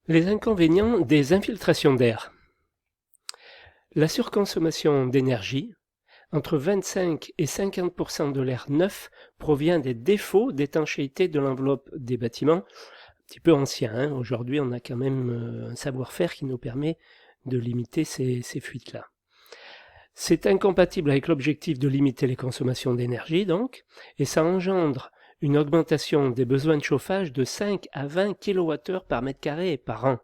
Les inconvénients des infiltrations d'air. La surconsommation d'énergie, entre 25 et 50% de l'air neuf provient des défauts d'étanchéité de l'enveloppe des bâtiments, un petit peu anciens. Hein. Aujourd'hui, on a quand même un savoir-faire qui nous permet de limiter ces fuites-là. C'est incompatible avec l'objectif de limiter les consommations d'énergie, donc, et ça engendre une augmentation des besoins de chauffage de 5 à 20 kWh par mètre carré par an,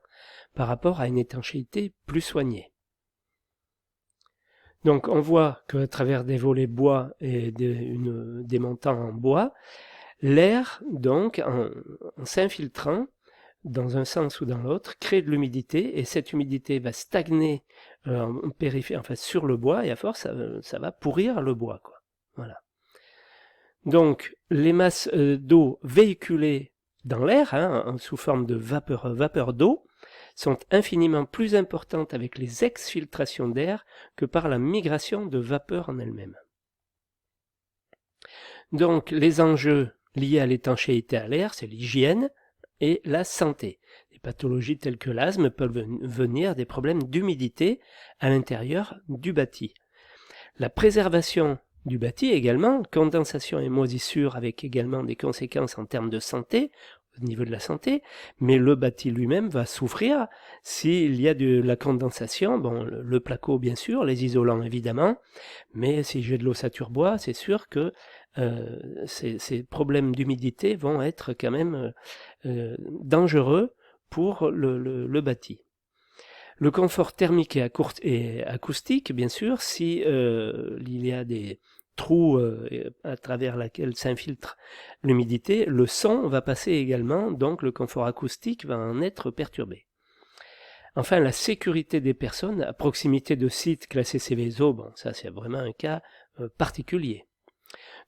par rapport à une étanchéité plus soignée. Donc on voit qu'à travers des volets bois et des montants en bois, l'air, donc, en s'infiltrant dans un sens ou dans l'autre, crée de l'humidité, et cette humidité va stagner en périphérie, enfin sur le bois, et à force, ça va pourrir le bois, quoi. Voilà. Donc les masses d'eau véhiculées dans l'air, hein, sous forme de vapeur d'eau, sont infiniment plus importantes avec les exfiltrations d'air que par la migration de vapeur en elle-même. Donc les enjeux liés à l'étanchéité à l'air, c'est l'hygiène et la santé. Des pathologies telles que l'asthme peuvent venir des problèmes d'humidité à l'intérieur du bâti. La préservation du bâti également, condensation et moisissure avec également des conséquences en termes de santé, au niveau de la santé, mais le bâti lui-même va souffrir s'il y a de la condensation, bon, le placo bien sûr, les isolants évidemment, mais si j'ai de l'ossature bois, c'est sûr que ces problèmes d'humidité vont être quand même dangereux pour le bâti. Le confort thermique et acoustique, bien sûr, si il y a des trous à travers lesquels s'infiltre l'humidité, le son va passer également, donc le confort acoustique va en être perturbé. Enfin, la sécurité des personnes à proximité de sites classés Céveso, bon, ça c'est vraiment un cas particulier.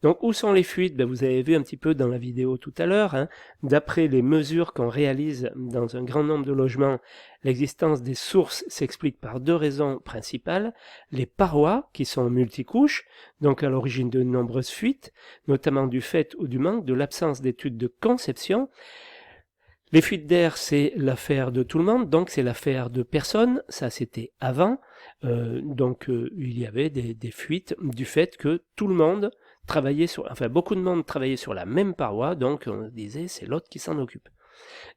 Donc où sont les fuites? Vous avez vu un petit peu dans la vidéo tout à l'heure, hein, d'après les mesures qu'on réalise dans un grand nombre de logements, l'existence des sources s'explique par deux raisons principales. Les parois, qui sont multicouches, donc à l'origine de nombreuses fuites, notamment du fait ou du manque de l'absence d'études de conception. Les fuites d'air, c'est l'affaire de tout le monde, donc c'est l'affaire de personne, ça c'était avant, il y avait des fuites du fait que tout le monde beaucoup de monde travaillait sur la même paroi, donc on disait c'est l'autre qui s'en occupe.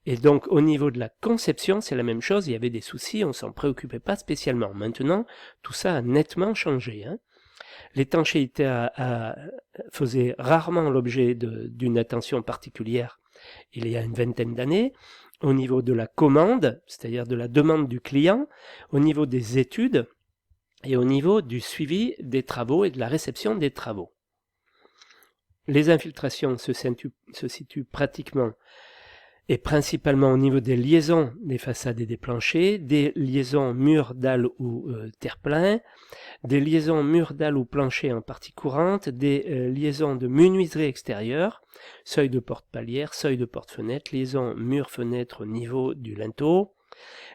Et donc au niveau de la conception, c'est la même chose, il y avait des soucis, on s'en préoccupait pas spécialement. Maintenant, tout ça a nettement changé. Hein. L'étanchéité faisait rarement l'objet d'une attention particulière il y a une vingtaine d'années, au niveau de la commande, c'est-à-dire de la demande du client, au niveau des études et au niveau du suivi des travaux et de la réception des travaux. Les infiltrations se situent pratiquement et principalement au niveau des liaisons des façades et des planchers, des liaisons murs, dalles ou terre-plein, des liaisons murs, dalles ou planchers en partie courante, des liaisons de menuiserie extérieure, seuil de porte-palière, seuil de porte-fenêtre, liaison mur-fenêtre au niveau du linteau,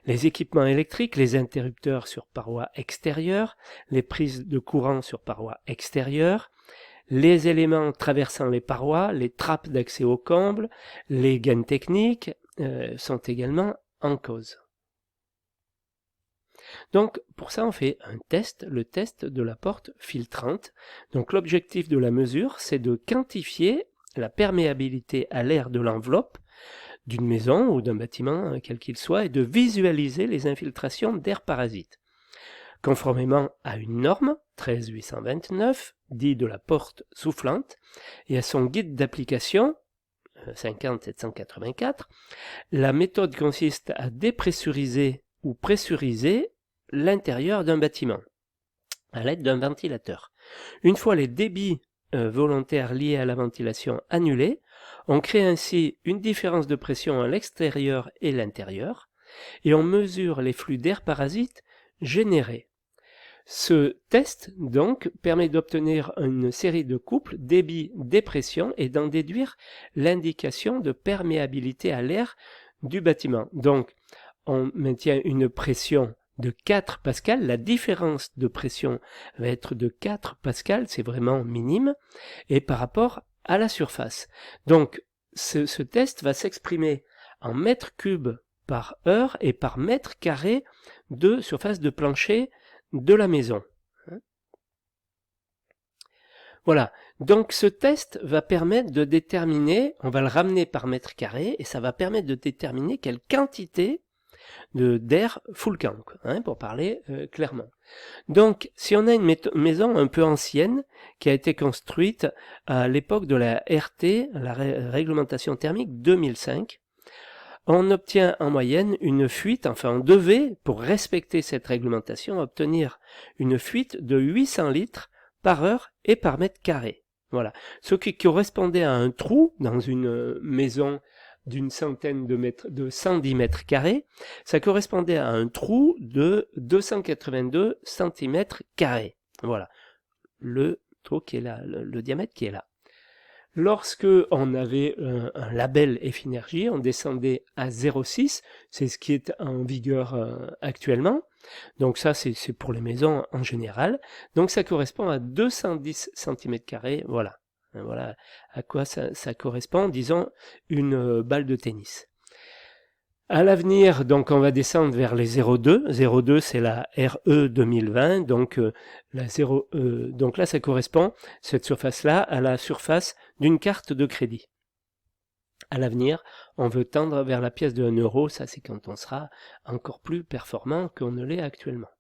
les équipements électriques, les interrupteurs sur parois extérieures, les prises de courant sur parois extérieures, les éléments traversant les parois, les trappes d'accès au comble, les gaines techniques sont également en cause. Donc pour ça on fait un test, le test de la porte filtrante. Donc l'objectif de la mesure c'est de quantifier la perméabilité à l'air de l'enveloppe d'une maison ou d'un bâtiment quel qu'il soit et de visualiser les infiltrations d'air parasite. Conformément à une norme 13829, dit de la porte soufflante, et à son guide d'application 50784, la méthode consiste à dépressuriser ou pressuriser l'intérieur d'un bâtiment à l'aide d'un ventilateur. Une fois les débits volontaires liés à la ventilation annulés, on crée ainsi une différence de pression à l'extérieur et l'intérieur, et on mesure les flux d'air parasite générés. Ce test, donc, permet d'obtenir une série de couples débit-dépression et d'en déduire l'indication de perméabilité à l'air du bâtiment. Donc, on maintient une pression de 4 pascal, la différence de pression va être de 4 pascal, c'est vraiment minime, et par rapport à la surface. Donc, ce test va s'exprimer en mètres cubes par heure et par mètre carré de surface de plancher de la maison. Voilà, donc ce test va permettre de déterminer, on va le ramener par mètre carré, et ça va permettre de déterminer quelle quantité d'air fout le camp, pour parler clairement. Donc, si on a une maison un peu ancienne, qui a été construite à l'époque de la RT, la réglementation thermique 2005, on obtient en moyenne une fuite, enfin on devait, pour respecter cette réglementation, obtenir une fuite de 800 litres par heure et par mètre carré. Voilà. Ce qui correspondait à un trou dans une maison d'une centaine de mètres, de 110 mètres carrés, ça correspondait à un trou de 282 cm carrés. Voilà. Le trou qui est là, le diamètre qui est là. Lorsque on avait un label Effinergie, on descendait à 0,6, c'est ce qui est en vigueur actuellement. Donc ça, c'est pour les maisons en général. Donc ça correspond à 210 cm². Voilà. Voilà à quoi ça correspond, disons, une balle de tennis. À l'avenir, donc on va descendre vers les 0,2. 0,2 c'est la RE 2020, donc donc là ça correspond, cette surface-là, à la surface d'une carte de crédit. À l'avenir, on veut tendre vers la pièce de 1 euro, ça c'est quand on sera encore plus performant qu'on ne l'est actuellement.